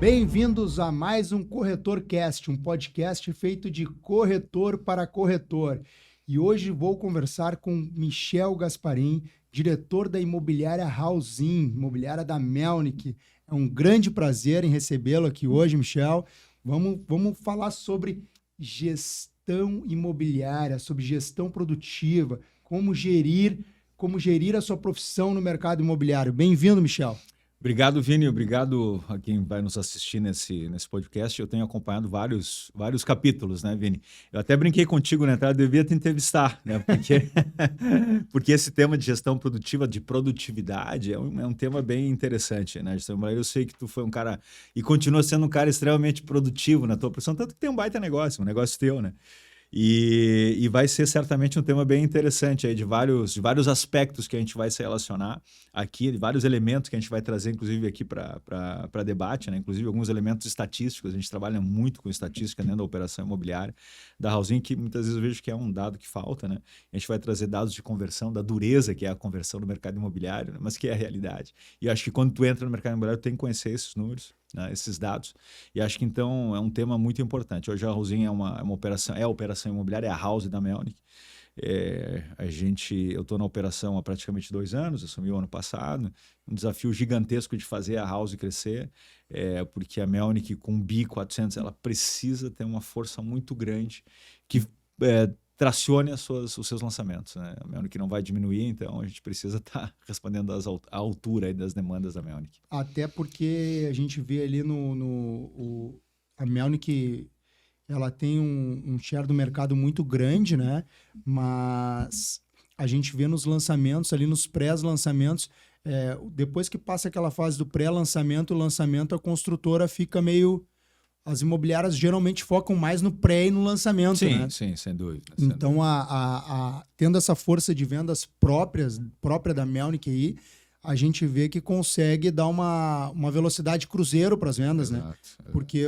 Bem-vindos a mais um CorretorCast, um podcast feito de corretor para corretor. E hoje vou conversar com Michel Gasparim, diretor da imobiliária Rauzin, imobiliária da Melnick. É um grande prazer em recebê-lo aqui hoje, Michel. Vamos falar sobre gestão imobiliária, sobre gestão produtiva, como gerir a sua profissão no mercado imobiliário. Bem-vindo, Michel. Obrigado, Vini. Obrigado a quem vai nos assistir nesse podcast. Eu tenho acompanhado vários capítulos, né, Vini? Eu até brinquei contigo na entrada, devia te entrevistar, né? Porque esse tema de gestão produtiva, de produtividade, é um tema bem interessante, né? Eu sei que tu foi um cara e continua sendo um cara extremamente produtivo na tua profissão, tanto que tem um baita negócio, um negócio teu, né? E vai ser certamente um tema bem interessante aí de vários aspectos que a gente vai se relacionar aqui, de vários elementos que a gente vai trazer, inclusive, aqui para debate, né? Inclusive alguns elementos estatísticos. A gente trabalha muito com estatística dentro da operação imobiliária da Rauzin, que muitas vezes eu vejo que é um dado que falta, né? A gente vai trazer dados de conversão, da dureza que é a conversão no mercado imobiliário, né? Mas que é a realidade. E acho que quando tu entra no mercado imobiliário, tu tem que conhecer esses números, né, esses dados, e acho que então é um tema muito importante. Hoje a Rauzin é uma operação, a operação imobiliária, é a House da Melnick. Eu estou na operação há praticamente 2 anos, assumi o ano passado, um desafio gigantesco de fazer a House crescer, porque a Melnick com BI 400, ela precisa ter uma força muito grande que tracione os seus lançamentos, né? A Melnick não vai diminuir, então a gente precisa estar respondendo à altura aí das demandas da Melnick. Até porque a gente vê ali a Melnick, ela tem um share do mercado muito grande, né? Mas a gente vê nos lançamentos, ali nos pré-lançamentos, depois que passa aquela fase do pré-lançamento, o lançamento, a construtora fica meio... As imobiliárias geralmente focam mais no pré e no lançamento, sim, né? Sim, sem dúvida. Então, tendo essa força de vendas própria da Melnick aí, a gente vê que consegue dar uma velocidade cruzeiro para as vendas, né? Porque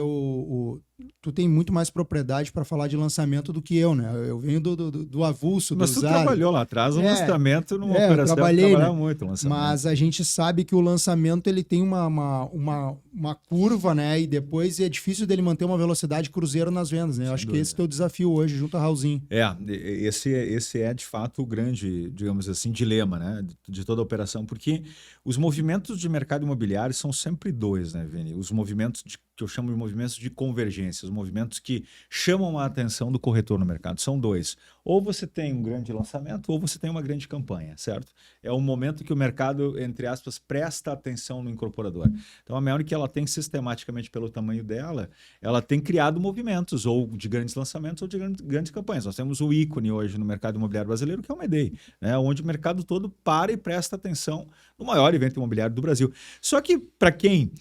tu tem muito mais propriedade para falar de lançamento do que eu, né? Eu venho do avulso, Mas do tu trabalhou lá atrás um lançamento numa operação, trabalhei, né? muito lançamento. Mas a gente sabe que o lançamento ele tem uma curva, né? E depois é difícil dele manter uma velocidade cruzeiro nas vendas, né? Eu acho que esse é o desafio hoje junto à Rauzin. Esse é de fato o grande, digamos assim, dilema, né? De toda a operação, porque os movimentos de mercado imobiliário são sempre dois, né, Vini? Os movimentos que eu chamo de movimentos de convergência, os movimentos que chamam a atenção do corretor no mercado, são dois. Ou você tem um grande lançamento, ou você tem uma grande campanha, certo? É o momento que o mercado, entre aspas, presta atenção no incorporador. Então, a Melnick, ela tem sistematicamente, pelo tamanho dela, ela tem criado movimentos, ou de grandes lançamentos, ou de grandes campanhas. Nós temos o ícone hoje no mercado imobiliário brasileiro, que é o Medei, né? Onde o mercado todo para e presta atenção no maior evento imobiliário do Brasil. Só que, para quem...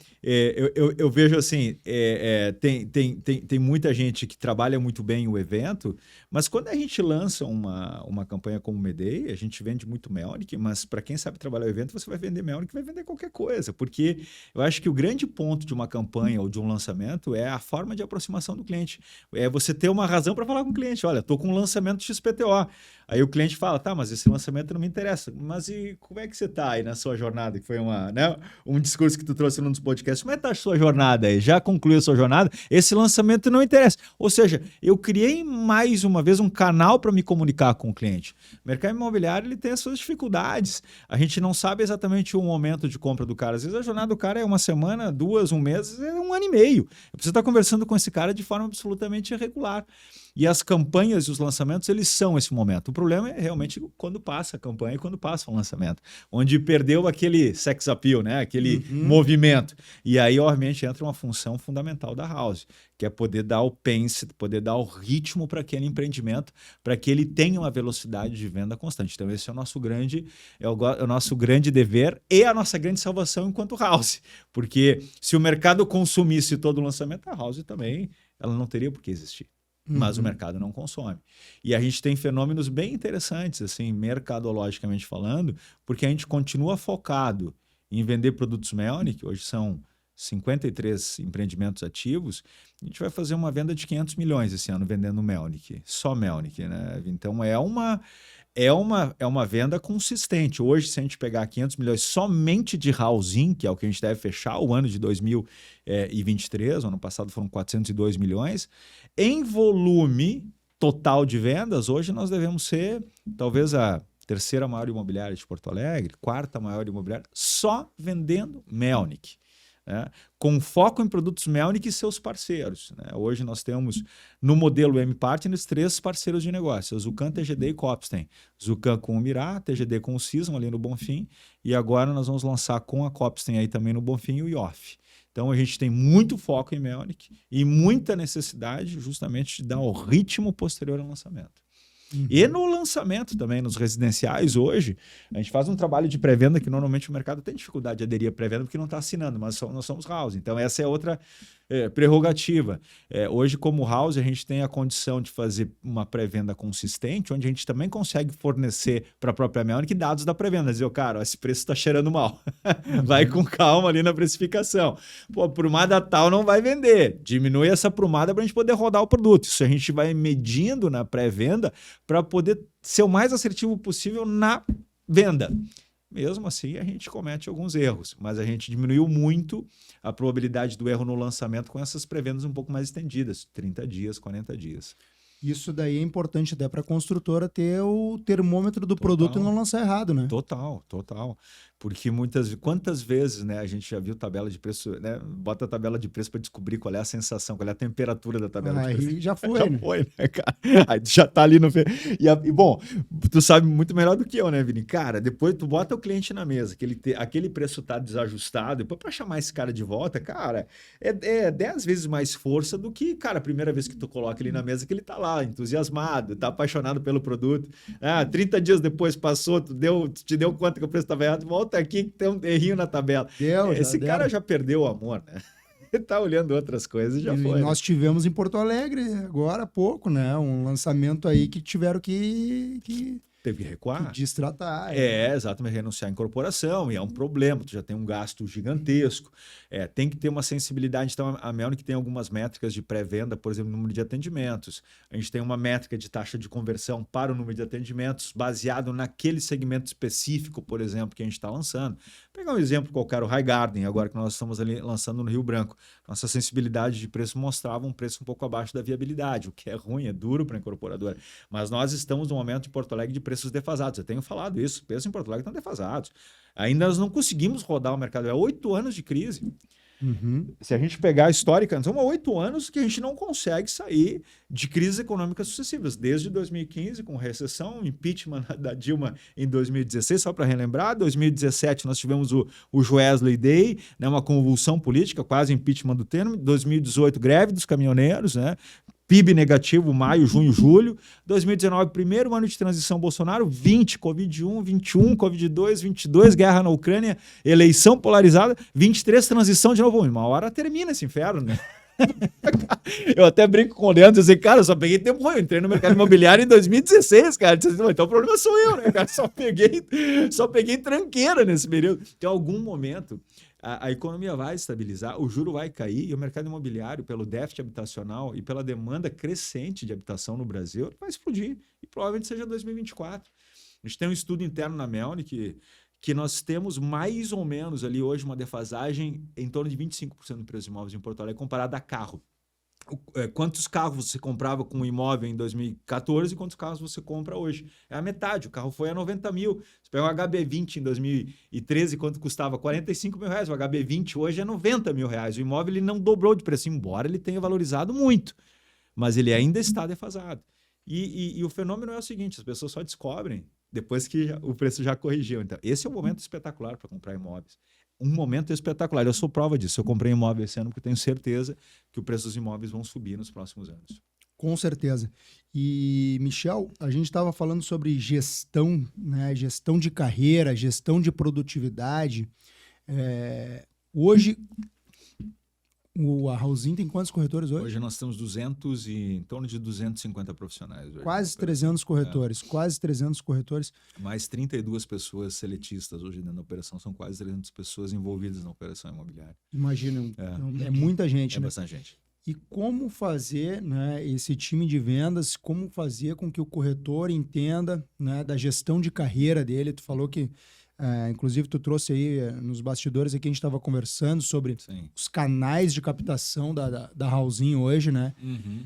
eu vejo assim, tem muita gente que trabalha muito bem o evento, mas quando a gente lança uma campanha como o Medei, a gente vende muito Melnick, mas para quem sabe trabalhar o evento, você vai vender Melnick, vai vender qualquer coisa, porque eu acho que o grande ponto de uma campanha ou de um lançamento é a forma de aproximação do cliente. É você ter uma razão para falar com o cliente. Olha, estou com um lançamento XPTO. Aí o cliente fala, tá, mas esse lançamento não me interessa. Mas e como é que você está aí na sua jornada? Que foi um discurso que tu trouxe num dos podcasts. Como é que está a sua jornada aí? Já concluiu a sua jornada? Esse lançamento não interessa. Ou seja, eu criei mais uma vez um canal para me comunicar com o cliente. O mercado imobiliário ele tem as suas dificuldades. A gente não sabe exatamente o momento de compra do cara. Às vezes a jornada do cara é 1 semana, 2, 1 mês, é 1 ano e meio. Eu preciso estar conversando com esse cara de forma absolutamente irregular. E as campanhas e os lançamentos, eles são esse momento. O problema é realmente quando passa a campanha e quando passa o lançamento, onde perdeu aquele sex appeal, né? Aquele movimento. E aí, obviamente, entra uma função fundamental da House, que é poder dar o pace, poder dar o ritmo para aquele empreendimento, para que ele tenha uma velocidade de venda constante. Então, esse é o nosso grande dever e a nossa grande salvação enquanto House. Porque se o mercado consumisse todo o lançamento, a House também ela não teria por que existir. Mas o mercado não consome. E a gente tem fenômenos bem interessantes, assim, mercadologicamente falando, porque a gente continua focado em vender produtos Melnick, hoje são 53 empreendimentos ativos, a gente vai fazer uma venda de 500 milhões esse ano vendendo Melnick, só Melnick, né? Então é uma venda consistente. Hoje, se a gente pegar 500 milhões somente de housing, que é o que a gente deve fechar o ano de 2023, o ano passado foram 402 milhões, em volume total de vendas, hoje nós devemos ser talvez a terceira maior imobiliária de Porto Alegre, quarta maior imobiliária, só vendendo Melnick. Né? Com foco em produtos Melnick e seus parceiros. Né? Hoje nós temos, no modelo M-Partners, 3 parceiros de negócio, a Zucam, TGD e Copstein. Zucam com o Mirá, TGD com o Sismo ali no Bonfim, e agora nós vamos lançar com a Copstein aí também no Bonfim o IOF. Então a gente tem muito foco em Melnick e muita necessidade justamente de dar o ritmo posterior ao lançamento. E no lançamento também, nos residenciais hoje, a gente faz um trabalho de pré-venda que normalmente o mercado tem dificuldade de aderir à pré-venda porque não está assinando, mas nós somos house. Então essa é outra prerrogativa. Hoje, como house, a gente tem a condição de fazer uma pré-venda consistente, onde a gente também consegue fornecer para a própria Melnick dados da pré-venda. Dizer, cara, esse preço está cheirando mal. Vai com calma ali na precificação. Pô, prumada tal não vai vender. Diminui essa prumada para a gente poder rodar o produto. Isso a gente vai medindo na pré-venda para poder ser o mais assertivo possível na venda. Mesmo assim, a gente comete alguns erros, mas a gente diminuiu muito a probabilidade do erro no lançamento com essas pré-vendas um pouco mais estendidas, 30 dias, 40 dias. Isso daí é importante até para a construtora ter o termômetro do produto e não lançar errado, né? Total. Porque quantas vezes, né, a gente já viu tabela de preço, né, bota a tabela de preço para descobrir qual é a sensação, qual é a temperatura da tabela de preço. Aí já foi, já né? foi, né, cara? Aí tu já tá ali no... E bom, tu sabe muito melhor do que eu, né, Vini? Cara, depois tu bota o cliente na mesa, que aquele preço tá desajustado, depois para chamar esse cara de volta, cara, é 10 vezes mais força do que, cara, a primeira vez que tu coloca ele na mesa que ele tá lá, entusiasmado, tá apaixonado pelo produto. 30 dias depois passou, tu te deu conta que o preço estava errado, volta aqui que tem um errinho na tabela. Esse cara já perdeu o amor, né? Ele tá olhando outras coisas e já foi. Nós tivemos em Porto Alegre, agora há pouco, né? Um lançamento aí que tiveram que teve que recuar. Que destratar. Exatamente, renunciar à incorporação, e é um problema, tu já tem um gasto gigantesco. Tem que ter uma sensibilidade. Então, a Melnick tem algumas métricas de pré-venda, por exemplo, número de atendimentos. A gente tem uma métrica de taxa de conversão para o número de atendimentos, baseado naquele segmento específico, por exemplo, que a gente está lançando. Vou pegar um exemplo qualquer, o High Garden, agora que nós estamos ali lançando no Rio Branco. Nossa sensibilidade de preço mostrava um preço um pouco abaixo da viabilidade, o que é ruim, é duro para a incorporadora. Mas nós estamos no momento em Porto Alegre de preços defasados. Eu tenho falado isso, preços em Porto Alegre estão defasados. Ainda nós não conseguimos rodar o mercado. 8 anos de crise. Se a gente pegar a histórica, são 8 anos que a gente não consegue sair de crises econômicas sucessivas. Desde 2015, com recessão, impeachment da Dilma em 2016, só para relembrar. 2017 nós tivemos o Joesley Day, né, uma convulsão política, quase impeachment do Temer. 2018, greve dos caminhoneiros, né? PIB negativo, maio, junho, julho. 2019, primeiro ano de transição Bolsonaro. 20, Covid-1, 21, Covid-2, 22, guerra na Ucrânia, eleição polarizada. 23, transição de novo. Uma hora termina esse inferno, né? Eu até brinco com o Leandro e dizer, cara, eu só peguei tempo ruim. Eu entrei no mercado imobiliário em 2016, cara. Então o problema sou eu, né, cara? Só peguei tranqueira nesse período. Então, em algum momento, a economia vai estabilizar, o juro vai cair e o mercado imobiliário, pelo déficit habitacional e pela demanda crescente de habitação no Brasil, vai explodir. E provavelmente seja 2024. A gente tem um estudo interno na Melnick que nós temos mais ou menos ali hoje uma defasagem em torno de 25% do preço de imóveis em Porto Alegre comparado a carro. Quantos carros você comprava com um imóvel em 2014 e quantos carros você compra hoje? É a metade, o carro foi a 90 mil. Você pega o HB20 em 2013, quanto custava? 45 mil reais. O HB20 hoje é 90 mil reais. O imóvel ele não dobrou de preço, embora ele tenha valorizado muito, mas ele ainda está defasado. E o fenômeno é o seguinte, as pessoas só descobrem depois que o preço já corrigiu. Então, esse é um momento espetacular para comprar imóveis. Um momento espetacular. Eu sou prova disso. Eu comprei imóvel esse ano porque tenho certeza que o preço dos imóveis vão subir nos próximos anos. Com certeza. E, Michel, a gente estava falando sobre gestão, né? Gestão de carreira, gestão de produtividade. Hoje, a Housing tem quantos corretores hoje? Hoje nós temos em torno de 250 profissionais. Hoje. Quase 300 corretores, quase 300 corretores. Mais 32 pessoas seletistas hoje dentro da operação, são quase 300 pessoas envolvidas na operação imobiliária. Imagina, é muita gente, né? É bastante gente. E como fazer, né, esse time de vendas, como fazer com que o corretor entenda, né, da gestão de carreira dele. Tu falou que, inclusive, tu trouxe aí nos bastidores aqui, a gente estava conversando sobre Sim. os canais de captação da Raulzinho hoje, né? Uhum.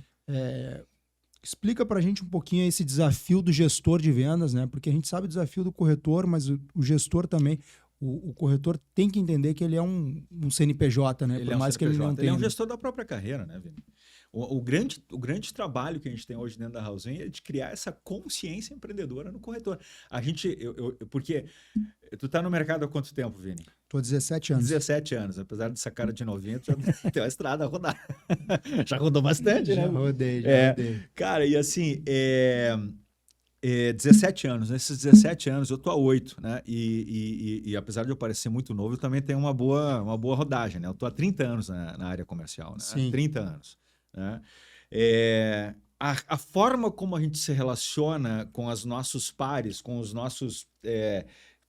Explica para a gente um pouquinho esse desafio do gestor de vendas, né? Porque a gente sabe o desafio do corretor, mas o gestor também. O corretor tem que entender que ele é um CNPJ, né? Ele Por mais que ele não tenha. Ele é um gestor da própria carreira, né, Vini? O grande trabalho que a gente tem hoje dentro da Housing é de criar essa consciência empreendedora no corretor. A gente, porque tu tá no mercado há quanto tempo, Vini? Tô há 17 anos. 17 anos, apesar dessa cara de 90, já tem uma estrada a rodar. Já rodou bastante, né? Já rodei. Cara, e assim, 17 anos, nesses 17 anos eu tô há 8, né? E apesar de eu parecer muito novo, eu também tenho uma boa rodagem, né? Eu tô há 30 anos na área comercial, né? Sim. 30 anos, né? A forma como a gente se relaciona com os nossos pares, com os nossos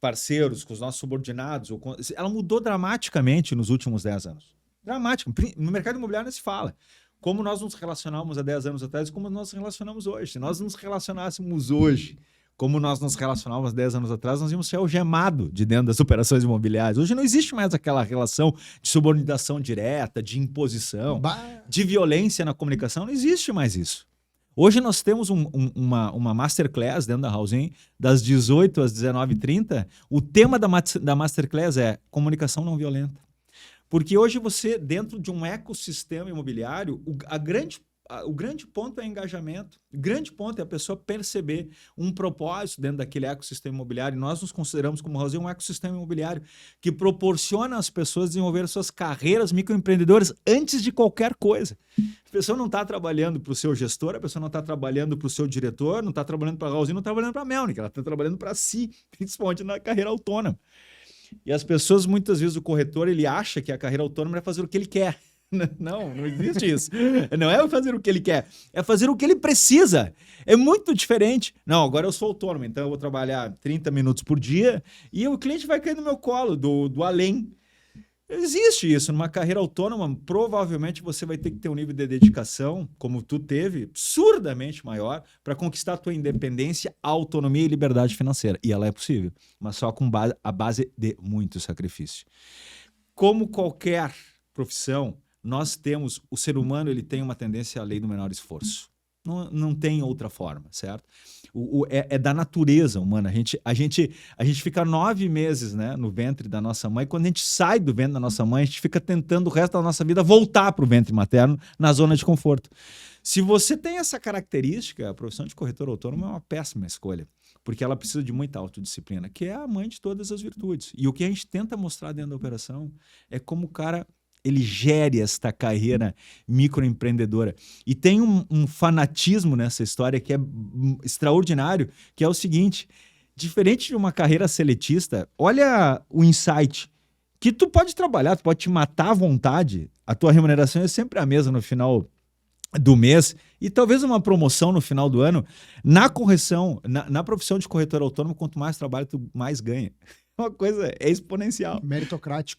parceiros, com os nossos subordinados, ela mudou dramaticamente nos últimos 10 anos. Dramático. No mercado imobiliário não se fala. Como nós nos relacionávamos há 10 anos atrás e como nós nos relacionamos hoje. Se nós nos relacionássemos hoje como nós nos relacionávamos 10 anos atrás, nós íamos ser algemados de dentro das operações imobiliárias. Hoje não existe mais aquela relação de subordinação direta, de imposição, de violência na comunicação. Não existe mais isso. Hoje nós temos uma masterclass dentro da Housing, das 18 às 19h30. O tema da masterclass é comunicação não violenta. Porque hoje você, dentro de um ecossistema imobiliário, o grande ponto é engajamento. O grande ponto é a pessoa perceber um propósito dentro daquele ecossistema imobiliário. E nós nos consideramos como Housing um ecossistema imobiliário que proporciona às pessoas desenvolver suas carreiras microempreendedoras antes de qualquer coisa. A pessoa não está trabalhando para o seu gestor, a pessoa não está trabalhando para o seu diretor, não está trabalhando para a Housing, não está trabalhando para a Melnick, ela está trabalhando para si, principalmente na carreira autônoma. E as pessoas, muitas vezes, o corretor, ele acha que a carreira autônoma é fazer o que ele quer. Não existe isso. Não é fazer o que ele quer, é fazer o que ele precisa. É muito diferente. Não, agora eu sou autônomo, então eu vou trabalhar 30 minutos por dia e o cliente vai cair no meu colo, do além. Existe isso. Numa carreira autônoma, provavelmente você vai ter que ter um nível de dedicação, como tu teve, absurdamente maior, para conquistar a tua independência, autonomia e liberdade financeira. E ela é possível, mas só com a base de muito sacrifício. Como qualquer profissão, nós temos, o ser humano ele tem uma tendência à lei do menor esforço. Não tem outra forma, certo? É da natureza humana. A gente fica 9 meses, né, no ventre da nossa mãe. Quando a gente sai do ventre da nossa mãe, a gente fica tentando o resto da nossa vida voltar para o ventre materno na zona de conforto. Se você tem essa característica, a profissão de corretor autônomo é uma péssima escolha, porque ela precisa de muita autodisciplina, que é a mãe de todas as virtudes. E o que a gente tenta mostrar dentro da operação é como o cara ele gere esta carreira microempreendedora. E tem um fanatismo nessa história que é extraordinário, que é o seguinte, diferente de uma carreira seletista, olha o insight, que tu pode trabalhar, tu pode te matar à vontade, a tua remuneração é sempre a mesma no final do mês e talvez uma promoção no final do ano. Na correção, na profissão de corretor autônomo, quanto mais trabalho, tu mais ganha. Uma coisa é exponencial. Meritocrático.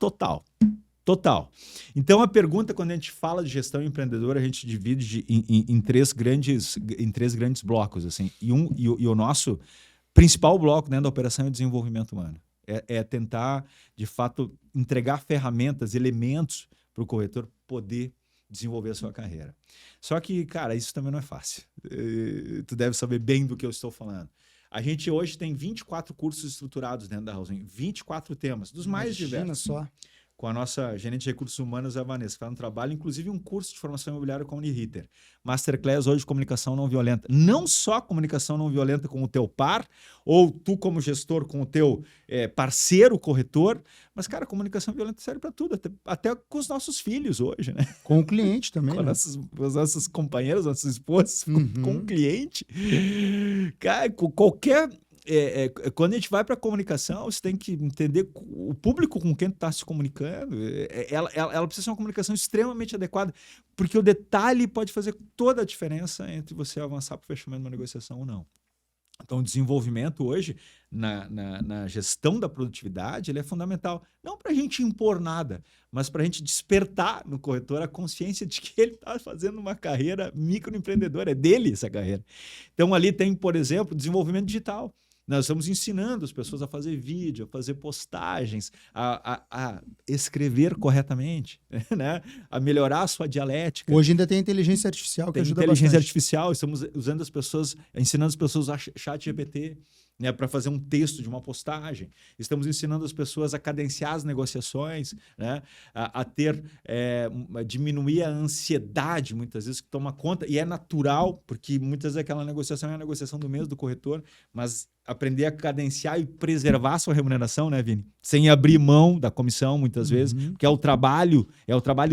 Total. Então, a pergunta, quando a gente fala de gestão empreendedora, a gente divide em três grandes blocos. Assim. E o nosso principal bloco dentro da operação é o desenvolvimento humano. É tentar, de fato, entregar ferramentas, elementos para o corretor poder desenvolver a sua carreira. Só que, cara, isso também não é fácil. Tu deve saber bem do que eu estou falando. A gente hoje tem 24 cursos estruturados dentro da Housing, 24 temas, dos mais diversos. Só. Com a nossa gerente de recursos humanos, a Vanessa, que faz um trabalho, inclusive um curso de formação imobiliária com a Uniriter. Masterclass hoje de comunicação não violenta. Não só comunicação não violenta com o teu par, ou tu como gestor com o teu parceiro corretor, mas, cara, comunicação violenta serve para tudo, até com os nossos filhos hoje, né? Com o cliente também, com os nossos companheiros, nossos esposos, com o cliente. Cara, qualquer... quando a gente vai para a comunicação, você tem que entender o público com quem tu está se comunicando. Ela precisa ser uma comunicação extremamente adequada, porque o detalhe pode fazer toda a diferença entre você avançar para o fechamento de uma negociação ou não. Então, o desenvolvimento hoje, na gestão da produtividade, ele é fundamental. Não para a gente impor nada, mas para a gente despertar no corretor a consciência de que ele está fazendo uma carreira microempreendedora, é dele essa carreira. Então, ali tem, por exemplo, desenvolvimento digital. Nós estamos ensinando as pessoas a fazer vídeo, a fazer postagens, a escrever corretamente, né? A melhorar a sua dialética. Hoje ainda tem inteligência artificial que ajuda bastante. Tem inteligência artificial, estamos usando as pessoas, ensinando as pessoas a chat GPT, né, para fazer um texto de uma postagem. Estamos ensinando as pessoas a cadenciar as negociações, né, a diminuir a ansiedade, muitas vezes, que toma conta, e é natural, porque muitas vezes aquela negociação é a negociação do mês do corretor, mas aprender a cadenciar e preservar a sua remuneração, né, Vini? Sem abrir mão da comissão, muitas vezes, porque é o trabalho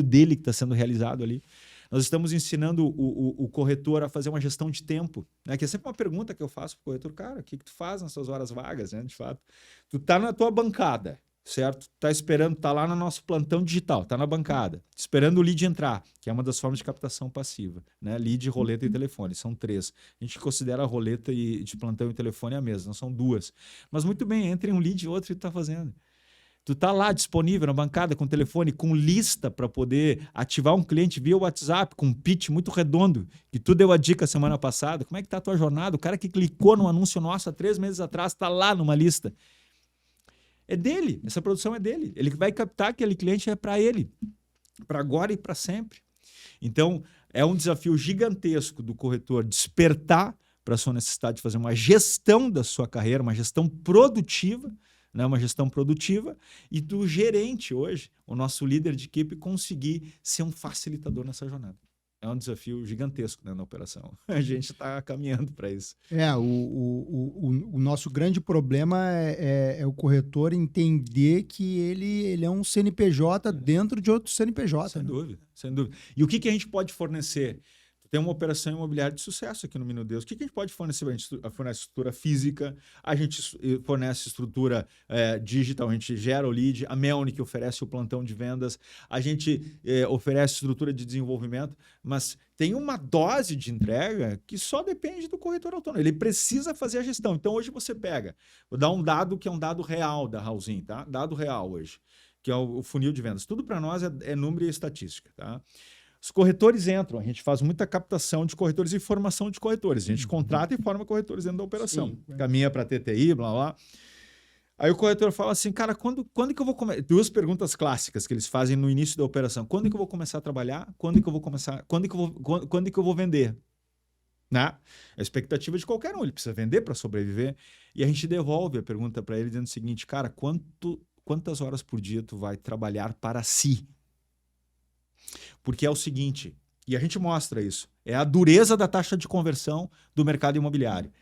dele que está sendo realizado ali. Nós estamos ensinando o corretor a fazer uma gestão de tempo, né? Que é sempre uma pergunta que eu faço para o corretor. Cara, o que tu faz nas suas horas vagas, né? De fato, tu tá na tua bancada, certo? Tá esperando, tá lá no nosso plantão digital, tá na bancada, esperando o lead entrar, que é uma das formas de captação passiva, né? Lead, roleta e telefone, são 3. A gente considera a roleta de plantão e telefone a mesma, não são 2. Mas muito bem, entre um lead e outro, o que tu tá fazendo? Tu tá lá disponível na bancada com telefone, com lista para poder ativar um cliente via WhatsApp, com um pitch muito redondo, que tu deu a dica semana passada. Como é que tá a tua jornada? O cara que clicou no anúncio nosso há 3 meses atrás está lá numa lista. É dele, essa produção é dele. Ele vai captar aquele cliente, é para ele, para agora e para sempre. Então, é um desafio gigantesco do corretor despertar para a sua necessidade de fazer uma gestão da sua carreira, uma gestão produtiva, né, uma gestão produtiva, e do gerente hoje, o nosso líder de equipe, conseguir ser um facilitador nessa jornada. É um desafio gigantesco, né, na operação. A gente está caminhando para isso. O nosso grande problema é o corretor entender que ele é um CNPJ dentro de outro CNPJ. Sem dúvida, sem dúvida. E o que a gente pode fornecer? Tem uma operação imobiliária de sucesso aqui no Minuto Deus. O que a gente pode fornecer? A gente fornece estrutura física, a gente fornece estrutura digital, a gente gera o lead, a Melnick oferece o plantão de vendas, a gente oferece estrutura de desenvolvimento, mas tem uma dose de entrega que só depende do corretor autônomo. Ele precisa fazer a gestão. Então, hoje você pega, vou dar um dado que é um dado real da Housing, tá? Dado real hoje, que é o funil de vendas. Tudo para nós é número e estatística, tá? Os corretores entram, a gente faz muita captação de corretores e formação de corretores. A gente contrata e forma corretores dentro da operação. Sim, caminha para TTI, blá, blá. Aí o corretor fala assim, cara, quando que eu vou começar? 2 perguntas clássicas que eles fazem no início da operação. Quando que eu vou começar a trabalhar? Quando que eu vou começar? Quando que eu vou vender? Né? A expectativa de qualquer um, ele precisa vender para sobreviver. E a gente devolve a pergunta para ele dizendo o seguinte, cara, quantas horas por dia tu vai trabalhar para si? Porque é o seguinte, e a gente mostra isso, é a dureza da taxa de conversão do mercado imobiliário.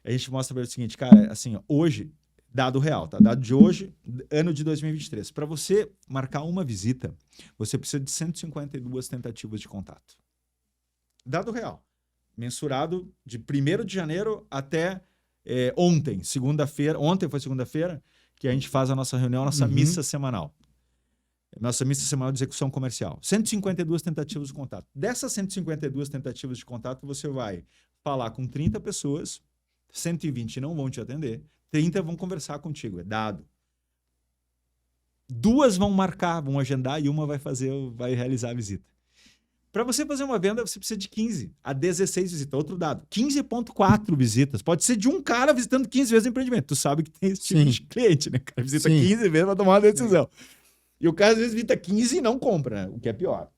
A gente mostra para ele o seguinte, cara, assim, ó, hoje, dado real, tá? Dado de hoje, ano de 2023. Para você marcar uma visita, você precisa de 152 tentativas de contato. Dado real. Mensurado de 1º de janeiro até ontem, segunda-feira. Ontem foi segunda-feira que a gente faz a nossa reunião, a nossa missa semanal. Nossa missa semanal de execução comercial. 152 tentativas de contato. Dessas 152 tentativas de contato, você vai falar com 30 pessoas, 120 não vão te atender, 30 vão conversar contigo, é dado. 2 vão marcar, vão agendar e uma vai realizar a visita. Para você fazer uma venda, você precisa de 15 a 16 visitas. Outro dado, 15,4 visitas. Pode ser de um cara visitando 15 vezes o empreendimento. Tu sabe que tem esse tipo de cliente, né? O cara visita 15 vezes para tomar uma decisão. E o cara às vezes visita 15 e não compra, né? O que é pior.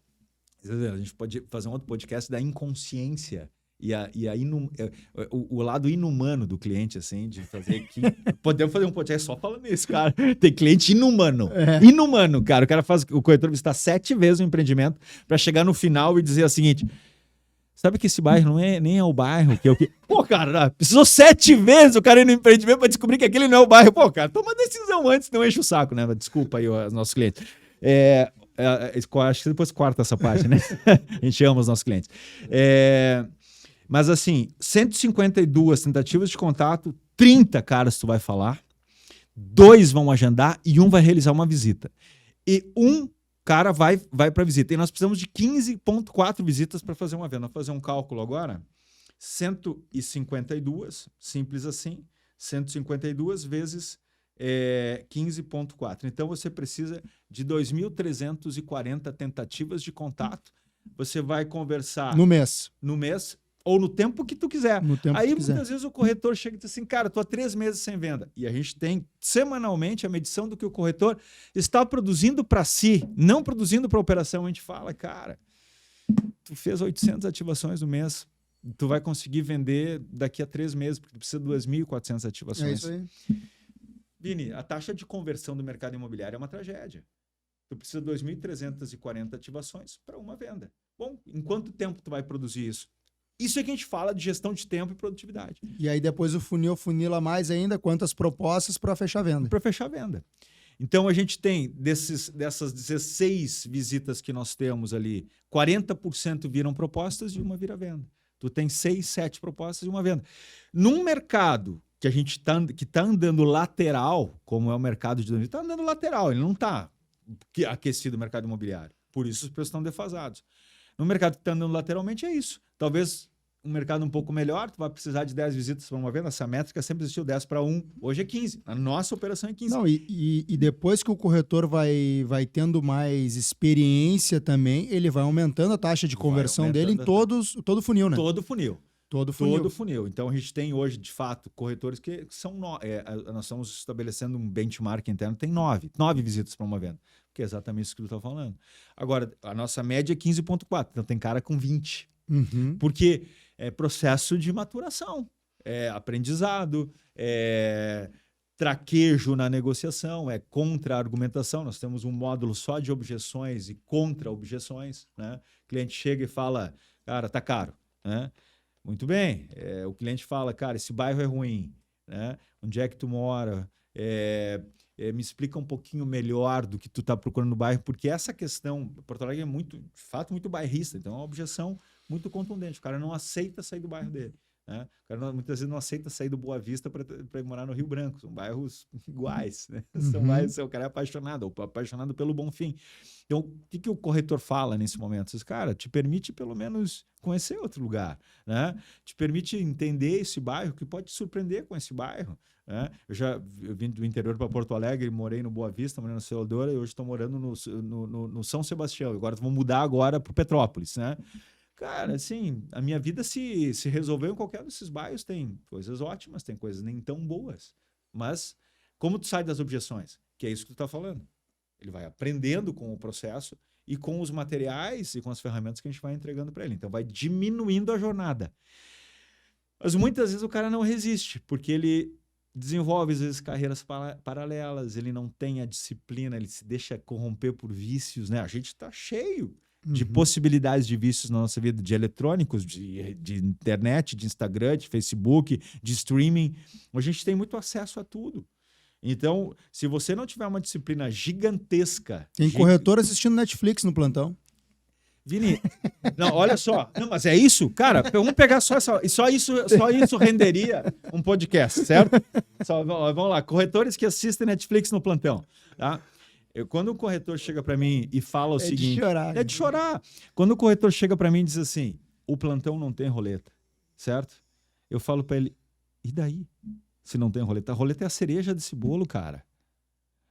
A gente pode fazer um outro podcast da inconsciência e o lado inumano do cliente, assim, de fazer... Podemos fazer um podcast só falando isso, cara. Tem cliente inumano. Inumano, cara. O cara faz o corretor visitar 7 vezes o empreendimento para chegar no final e dizer o seguinte... Sabe que esse bairro nem é o bairro, que é o que... Pô, cara, precisou 7 vezes o cara ir no empreendimento para descobrir que aquele não é o bairro. Pô, cara, toma decisão antes, não enche o saco, né? Desculpa aí os nossos clientes. Acho que depois corta essa parte, né? A gente ama os nossos clientes. Mas assim, 152 tentativas de contato, 30 caras tu vai falar, 2 vão agendar e 1 vai realizar uma visita. E 1 cara vai para a visita. E nós precisamos de 15,4 visitas para fazer uma venda. Vamos fazer um cálculo agora. 152, simples assim, 152 vezes 15,4. Então, você precisa de 2.340 tentativas de contato. Você vai conversar... No mês. No mês, ou no tempo que tu quiser. No tempo Aí, que quiser. muitas vezes, o corretor chega e diz assim, cara, tô há 3 meses sem venda. E a gente tem, semanalmente, a medição do que o corretor está produzindo para si, não produzindo para a operação. A gente fala, cara, tu fez 800 ativações no mês, tu vai conseguir vender daqui a 3 meses, porque tu precisa de 2.400 ativações. É isso aí. Vini, a taxa de conversão do mercado imobiliário é uma tragédia. Tu precisa de 2.340 ativações para uma venda. Bom, em quanto tempo tu vai produzir isso? Isso é que a gente fala de gestão de tempo e produtividade. E aí depois o funil funila mais ainda quantas propostas para fechar a venda. Para fechar a venda. Então, a gente tem, dessas 16 visitas que nós temos ali, 40% viram propostas e uma vira venda. Tu tem 6, 7 propostas e uma venda. Num mercado que a gente tá andando lateral, como é o mercado de 2020, está andando lateral, ele não está aquecido o mercado imobiliário. Por isso os preços estão defasados. No mercado que está andando lateralmente é isso. Talvez um mercado um pouco melhor, tu vai precisar de 10 visitas para uma venda. Essa métrica sempre existiu 10 para 1, hoje é 15. A nossa operação é 15. Não, e depois que o corretor vai tendo mais experiência também, ele vai aumentando a taxa de conversão dele em todo o funil, né? Todo funil. Todo funil. Todo funil. Então, a gente tem hoje, de fato, corretores que são... nós estamos estabelecendo um benchmark interno, tem 9 visitas para uma venda. Que é exatamente isso que tu está falando. Agora, a nossa média é 15,4. Então, tem cara com 20. Uhum. Porque é processo de maturação, é aprendizado, é traquejo na negociação, é contra-argumentação. Nós temos um módulo só de objeções e contra-objeções, né? O cliente chega e fala, cara, tá caro, né? Muito bem. O cliente fala, cara, esse bairro é ruim, né? Onde é que tu mora? Me explica um pouquinho melhor do que tu está procurando no bairro, porque essa questão, Porto Alegre é muito, de fato, muito bairrista, então é uma objeção muito contundente. O cara não aceita sair do bairro dele, né? O cara muitas vezes não aceita sair do Boa Vista para ir morar no Rio Branco. São bairros iguais, né? São bairros, o cara é apaixonado, ou apaixonado pelo Bonfim. Então, o que o corretor fala nesse momento? Diz, cara, te permite pelo menos conhecer outro lugar, né? Te permite entender esse bairro, que pode te surpreender com esse bairro, né? Eu vim do interior para Porto Alegre, morei no Boa Vista, morei na Celadora, e hoje estou morando no São Sebastião. Agora vou mudar agora para Petrópolis, né? Cara, assim, a minha vida se resolveu em qualquer desses bairros. Tem coisas ótimas, tem coisas nem tão boas. Mas como tu sai das objeções? Que é isso que tu está falando. Ele vai aprendendo com o processo e com os materiais e com as ferramentas que a gente vai entregando para ele. Então, vai diminuindo a jornada. Mas muitas vezes o cara não resiste, porque ele desenvolve, às vezes, carreiras paralelas, ele não tem a disciplina, ele se deixa corromper por vícios, né? A gente está cheio de possibilidades de vícios na nossa vida, de eletrônicos, de internet, de Instagram, de Facebook, de streaming. A gente tem muito acesso a tudo. Então, se você não tiver uma disciplina gigantesca... Tem corretor assistindo Netflix no plantão. Vini, não, olha só. Não, mas é isso? Cara, vamos pegar só isso renderia um podcast, certo? Vamos lá, corretores que assistem Netflix no plantão, tá? Quando o corretor chega para mim e fala o seguinte... É de chorar. Quando o corretor chega para mim e diz assim, o plantão não tem roleta, certo? Eu falo para ele, e daí? Se não tem roleta? A roleta é a cereja desse bolo, cara.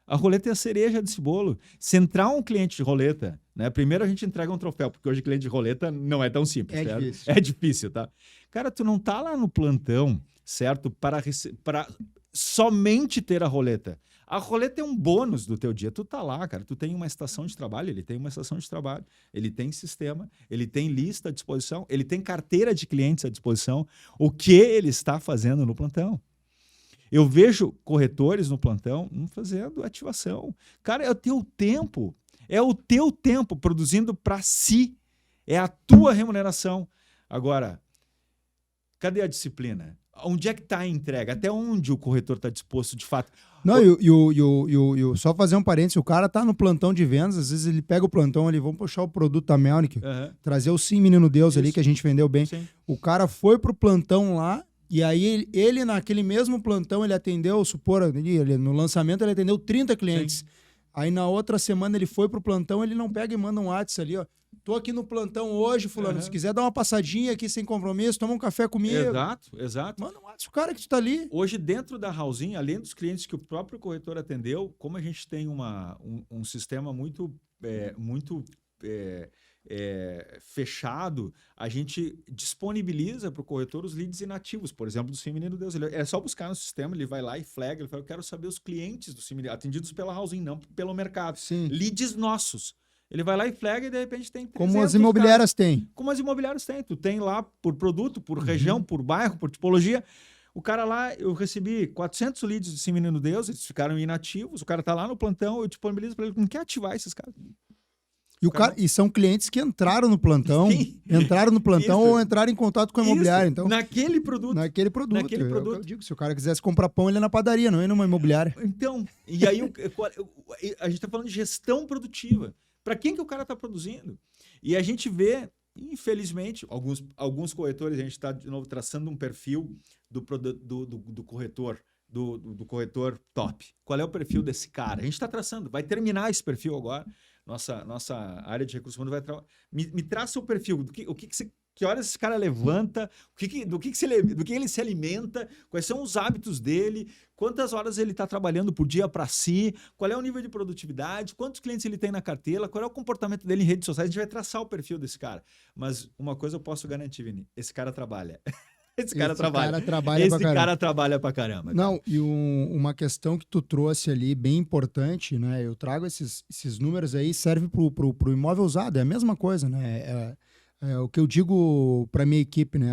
A roleta é a cereja desse bolo. Se entrar um cliente de roleta, né? Primeiro a gente entrega um troféu, porque hoje cliente de roleta não é tão simples. É certo? difícil. É difícil, tá? Cara, tu não tá lá no plantão, certo? Para somente ter a roleta. A roleta é um bônus do teu dia. Tu tá lá, cara. Tu tem uma estação de trabalho, ele tem uma estação de trabalho, ele tem sistema, ele tem lista à disposição, ele tem carteira de clientes à disposição. O que ele está fazendo no plantão? Eu vejo corretores no plantão fazendo ativação. Cara, é o teu tempo. É o teu tempo produzindo para si. É a tua remuneração. Agora, cadê a disciplina? Onde é que está a entrega? Até onde o corretor está disposto, de fato? Não, só fazer um parênteses, o cara tá no plantão de vendas, às vezes ele pega o plantão ali, vamos puxar o produto da Melnick, trazer o Sim Menino Deus ali, que a gente vendeu bem. Sim. O cara foi pro plantão lá, e aí ele naquele mesmo plantão, ele atendeu, no lançamento ele atendeu 30 clientes. Sim. Aí na outra semana ele foi pro plantão, ele não pega e manda um WhatsApp ali, ó. Tô aqui no plantão hoje, fulano, se quiser dar uma passadinha aqui sem compromisso, toma um café comigo. Exato. Manda um WhatsApp, o cara que tu tá ali. Hoje, dentro da Housing, além dos clientes que o próprio corretor atendeu, como a gente tem um sistema muito fechado, a gente disponibiliza para o corretor os leads inativos, por exemplo, do Sim Menino Deus. É só buscar no sistema, ele vai lá e flaga, ele fala, eu quero saber os clientes do Sim Menino, atendidos pela Housing, não pelo mercado. Sim. Leads nossos. Ele vai lá e flaga e de repente tem 300 como as imobiliárias têm. Como as imobiliárias têm. Tu tem lá por produto, por região, por bairro, por tipologia. O cara lá, eu recebi 400 leads de Sim Menino Deus, eles ficaram inativos, o cara tá lá no plantão, eu disponibilizo para ele, como quer ativar esses caras? E são clientes que entraram no plantão, ou entraram em contato com a imobiliária. Então, naquele produto. Eu digo, se o cara quisesse comprar pão, ele é na padaria, não é numa imobiliária. Então, e aí a gente está falando de gestão produtiva. Para quem que o cara está produzindo? E a gente vê, infelizmente, alguns corretores, a gente está de novo traçando um perfil do corretor. Do corretor top. Qual é o perfil desse cara? A gente está traçando, vai terminar esse perfil agora. Nossa área de recursos humanos vai trabalhar. Me traça o perfil, que horas esse cara levanta, do que ele se alimenta, quais são os hábitos dele, quantas horas ele está trabalhando por dia para si, qual é o nível de produtividade, quantos clientes ele tem na carteira, qual é o comportamento dele em redes sociais. A gente vai traçar o perfil desse cara. Mas uma coisa eu posso garantir, Vini, esse cara trabalha. Esse cara trabalha pra caramba. Cara. Não, e uma questão que tu trouxe ali, bem importante, né? Eu trago esses números aí, serve pro imóvel usado, é a mesma coisa, né? É o que eu digo para minha equipe, né?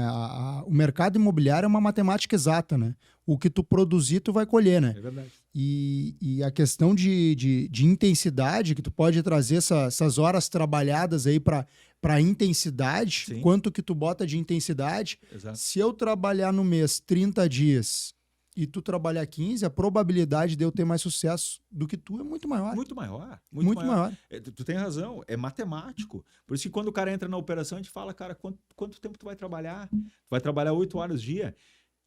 O mercado imobiliário é uma matemática exata, né? O que tu produzir, tu vai colher, né? É verdade. E a questão de intensidade, que tu pode trazer essas horas trabalhadas aí para intensidade, Sim. Quanto que tu bota de intensidade. Exato. Se eu trabalhar no mês 30 dias e tu trabalhar 15, a probabilidade de eu ter mais sucesso do que tu é muito maior. Muito maior. Tu tem razão, é matemático. Por isso que quando o cara entra na operação, a gente fala, cara, quanto tempo tu vai trabalhar? Tu vai trabalhar 8 horas dia.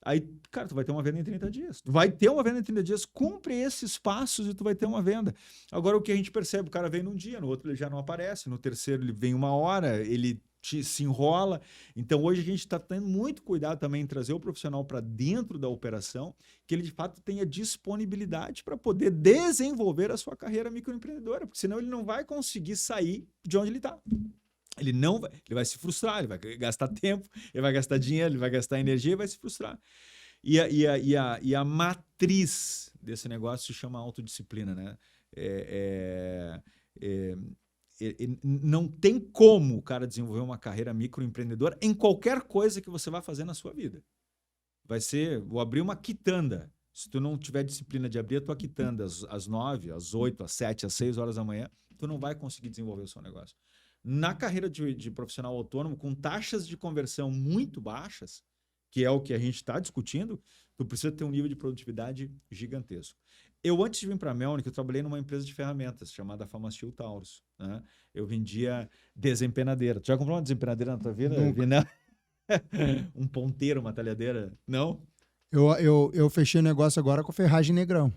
Aí, cara, tu vai ter uma venda em 30 dias. Tu vai ter uma venda em 30 dias, cumpre esses passos e tu vai ter uma venda. Agora, o que a gente percebe, o cara vem num dia, no outro ele já não aparece, no terceiro ele vem uma hora, ele se enrola. Então, hoje a gente está tendo muito cuidado também em trazer o profissional para dentro da operação, que ele, de fato, tenha disponibilidade para poder desenvolver a sua carreira microempreendedora, porque senão ele não vai conseguir sair de onde ele está. Ele vai se frustrar, ele vai gastar tempo, ele vai gastar dinheiro, ele vai gastar energia e vai se frustrar. E a matriz desse negócio se chama autodisciplina, né? Não tem como o cara desenvolver uma carreira microempreendedora em qualquer coisa que você vai fazer na sua vida. Vou abrir uma quitanda. Se tu não tiver disciplina de abrir a tua quitanda às 9, às 8, às 7, às 6 horas da manhã, tu não vai conseguir desenvolver o seu negócio. Na carreira de profissional autônomo, com taxas de conversão muito baixas, que é o que a gente está discutindo, tu precisa ter um nível de produtividade gigantesco. Antes de vir para a Melnick, eu trabalhei numa empresa de ferramentas chamada Famastio Taurus. Né? Eu vendia desempenadeira. Tu já comprou uma desempenadeira na tua vida? Não. Um ponteiro, uma talhadeira? Não? Eu fechei o negócio agora com Ferragem Negrão.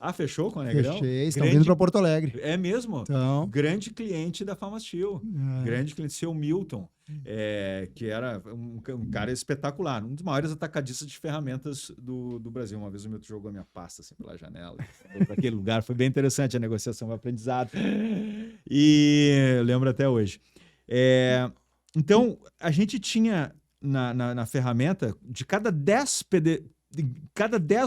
Ah, fechou com a Negrão? Fechei, estão vindo para Porto Alegre. É mesmo? Então... Grande cliente da Famastio. Grande cliente, seu Milton, que era um cara espetacular, um dos maiores atacadistas de ferramentas do Brasil. Uma vez o Milton jogou a minha pasta assim, pela janela, para aquele lugar. Foi bem interessante a negociação, o aprendizado. E eu lembro até hoje. Então, a gente tinha na ferramenta, de cada 10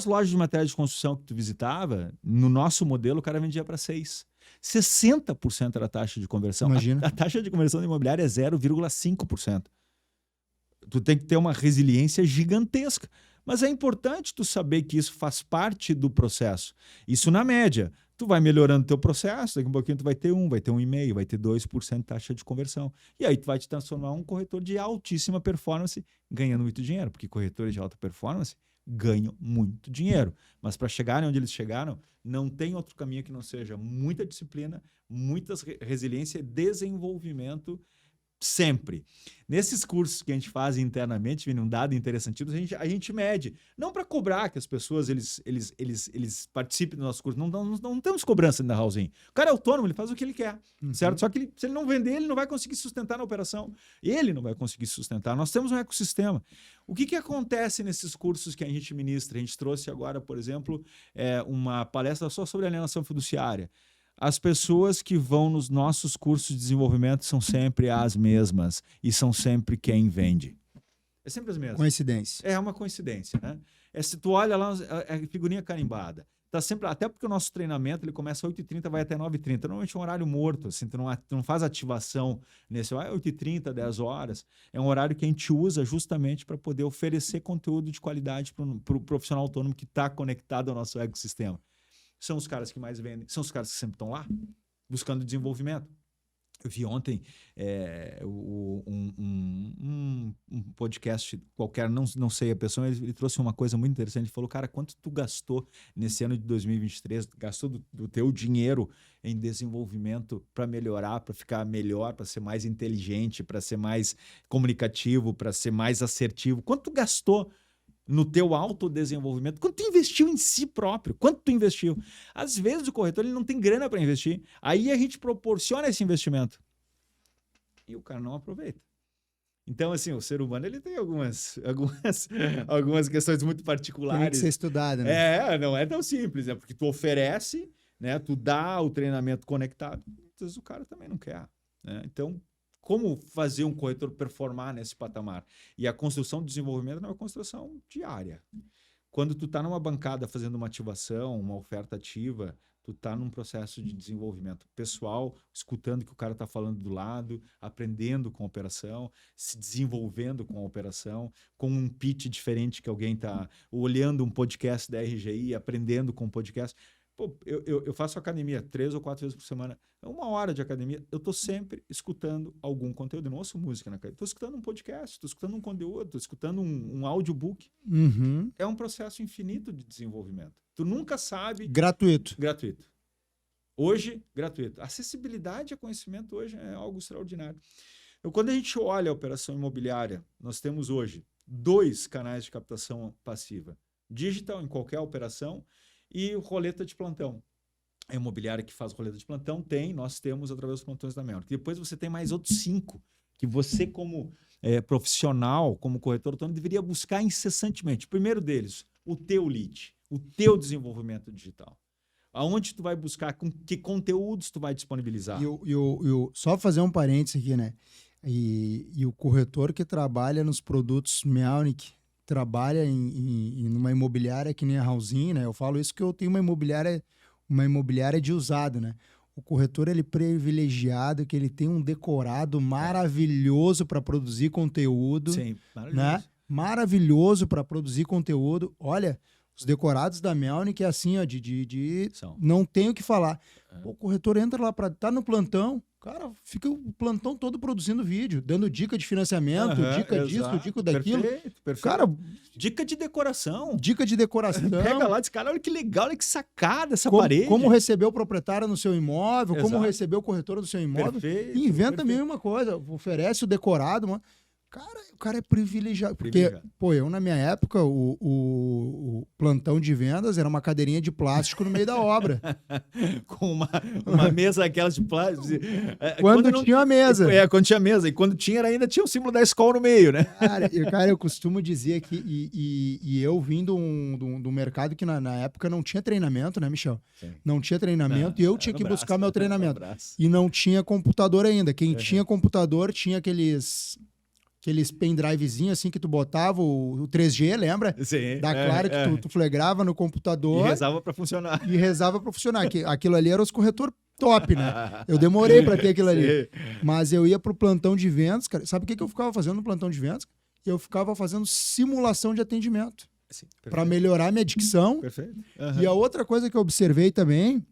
lojas de materiais de construção que tu visitava, no nosso modelo, o cara vendia para 6. 60% era a taxa de conversão. Imagina. A taxa de conversão da imobiliária é 0,5%. Tu tem que ter uma resiliência gigantesca. Mas é importante tu saber que isso faz parte do processo. Isso na média. Tu vai melhorando o teu processo, daqui a um pouquinho tu vai ter 1,5%, vai ter 2% de taxa de conversão. E aí tu vai te transformar em um corretor de altíssima performance, ganhando muito dinheiro, porque corretores de alta performance ganham muito dinheiro. Mas para chegarem onde eles chegaram, não tem outro caminho que não seja muita disciplina, muita resiliência e desenvolvimento Sempre. Nesses cursos que a gente faz internamente, um dado interessantíssimo, a gente mede. Não para cobrar que as pessoas eles participem do nosso curso. Não temos cobrança na Raulzinho. O cara é autônomo, ele faz o que ele quer. Certo? Só que se ele não vender, ele não vai conseguir sustentar na operação. Ele não vai conseguir sustentar. Nós temos um ecossistema. O que acontece nesses cursos que a gente ministra? A gente trouxe agora, por exemplo, uma palestra só sobre alienação fiduciária. As pessoas que vão nos nossos cursos de desenvolvimento são sempre as mesmas e são sempre quem vende. É sempre as mesmas. Coincidência. É uma coincidência, né? Se tu olha lá, é figurinha carimbada. Tá sempre, até porque o nosso treinamento ele começa às 8h30, vai até 9h30. Normalmente é um horário morto, assim, tu não faz ativação nesse horário, 8h30, 10 horas. É um horário que a gente usa justamente para poder oferecer conteúdo de qualidade para o profissional autônomo que está conectado ao nosso ecossistema. São os caras que mais vendem, são os caras que sempre estão lá, buscando desenvolvimento. Eu vi ontem um podcast qualquer, não sei a pessoa, ele trouxe uma coisa muito interessante. Ele falou, cara, quanto tu gastou nesse ano de 2023? Gastou do teu dinheiro em desenvolvimento para melhorar, para ficar melhor, para ser mais inteligente, para ser mais comunicativo, para ser mais assertivo? Quanto tu gastou no teu autodesenvolvimento? Quanto tu investiu em si próprio? Quanto tu investiu? Às vezes o corretor ele não tem grana para investir. Aí a gente proporciona esse investimento. E o cara não aproveita. Então, assim, o ser humano ele tem algumas questões muito particulares. Tem que ser estudado, né? Não é tão simples. É porque tu oferece, né? Tu dá o treinamento conectado. Mas o cara também não quer, né? Então, como fazer um corretor performar nesse patamar? E a construção de desenvolvimento é uma construção diária. Quando tu está numa bancada fazendo uma ativação, uma oferta ativa, tu está num processo de desenvolvimento pessoal, escutando o que o cara está falando do lado, aprendendo com a operação, se desenvolvendo com a operação, com um pitch diferente que alguém está olhando um podcast da RGI, aprendendo com o podcast. Pô, eu faço academia 3 ou 4 vezes por semana. É 1 hora de academia. Eu estou sempre escutando algum conteúdo. Eu não ouço música na academia. Estou escutando um podcast, estou escutando um conteúdo, estou escutando um audiobook. Uhum. É um processo infinito de desenvolvimento. Tu nunca sabe... Gratuito. Hoje, gratuito. Acessibilidade a conhecimento hoje é algo extraordinário. Então, quando a gente olha a operação imobiliária, nós temos hoje 2 canais de captação passiva. Digital, em qualquer operação, e roleta de plantão. A imobiliária que faz roleta de plantão nós temos através dos plantões da Melnick. Depois você tem mais outros 5 que você, como profissional, como corretor autônomo, deveria buscar incessantemente. O primeiro deles, o teu lead, o teu desenvolvimento digital. Aonde tu vai buscar, com que conteúdos tu vai disponibilizar. Só fazer um parênteses aqui, né? E o corretor que trabalha nos produtos Melnick, trabalha numa imobiliária que nem a Raulzinho, né? Eu falo isso que eu tenho uma imobiliária de usado, né? O corretor ele é privilegiado, que ele tem um decorado maravilhoso para produzir conteúdo. Sim, maravilhoso. Né? Maravilhoso para produzir conteúdo. Olha, os decorados da Melnick é assim, ó, não tem o que falar. O corretor entra lá para estar no plantão, cara, fica o plantão todo produzindo vídeo, dando dica de financiamento, dica disso, dica daquilo. Perfeito. Cara, dica de decoração. Pega lá, diz, cara, olha que legal, olha que sacada essa parede. Como receber o proprietário no seu imóvel, como receber o corretor no seu imóvel. Inventa a mesma coisa, oferece o decorado, mano. Cara, o cara é privilegiado. Porque, eu na minha época, o plantão de vendas era uma cadeirinha de plástico no meio da obra. Com uma mesa aquelas de plástico. Quando tinha a mesa. Quando tinha mesa. E quando tinha, ainda tinha o símbolo da escola no meio, né? Cara, eu costumo dizer que... E eu vim do mercado que na época não tinha treinamento, né, Michel? Sim. Não tinha treinamento e eu tinha que buscar meu treinamento. E não tinha computador ainda. Quem tinha computador tinha aqueles pendrivezinhos assim que tu botava, o 3G, lembra? Sim. Da Claro que tu flagrava no computador. E rezava para funcionar. Aquilo ali era os corretor top, né? Eu demorei para ter aquilo ali. Mas eu ia pro plantão de vendas, cara. Sabe o que eu ficava fazendo no plantão de vendas? Eu ficava fazendo simulação de atendimento. Para melhorar minha dicção. Perfeito. E a outra coisa que eu observei também,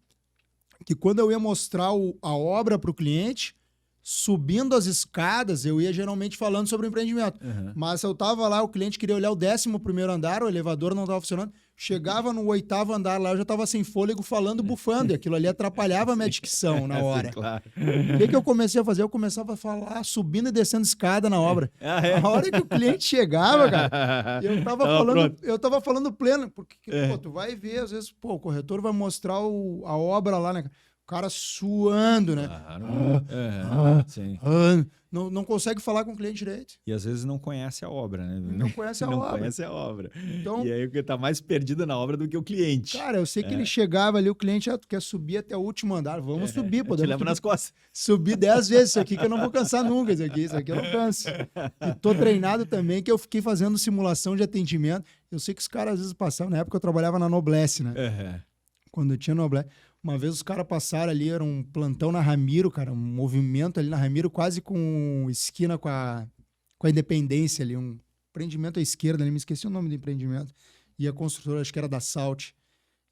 que quando eu ia mostrar a obra pro cliente, subindo as escadas, eu ia geralmente falando sobre o empreendimento. Mas eu tava lá, o cliente queria olhar o 11º andar, o elevador não tava funcionando. Chegava no 8º andar lá, eu já tava sem fôlego falando, bufando. E aquilo ali atrapalhava a minha dicção na hora. Claro. O que eu comecei a fazer? Eu começava a falar subindo e descendo escada na obra. A hora que o cliente chegava, cara, eu tava falando pleno. Porque, pô, tu vai ver, às vezes, pô, o corretor vai mostrar a obra lá, né? O cara suando, né? Sim. Não consegue falar com o cliente direito. E às vezes não conhece a obra, né? Não conhece a obra. Não conhece a obra. Então, e aí ele tá mais perdido na obra do que o cliente. Cara, eu sei que ele chegava ali, o cliente tu quer subir até o último andar. Vamos subir, podemos. Te leva nas costas. Subir 10 vezes isso aqui que eu não vou cansar nunca. Isso aqui eu não canso. E tô treinado também, que eu fiquei fazendo simulação de atendimento. Eu sei que os caras às vezes passavam, na época eu trabalhava na Noblesse, né? Quando eu tinha Noblesse. Uma vez os caras passaram ali, era um plantão na Ramiro, cara, um movimento ali na Ramiro, quase com esquina com a Independência ali, um empreendimento à esquerda ali, me esqueci o nome do empreendimento. E a construtora, acho que era da Salt.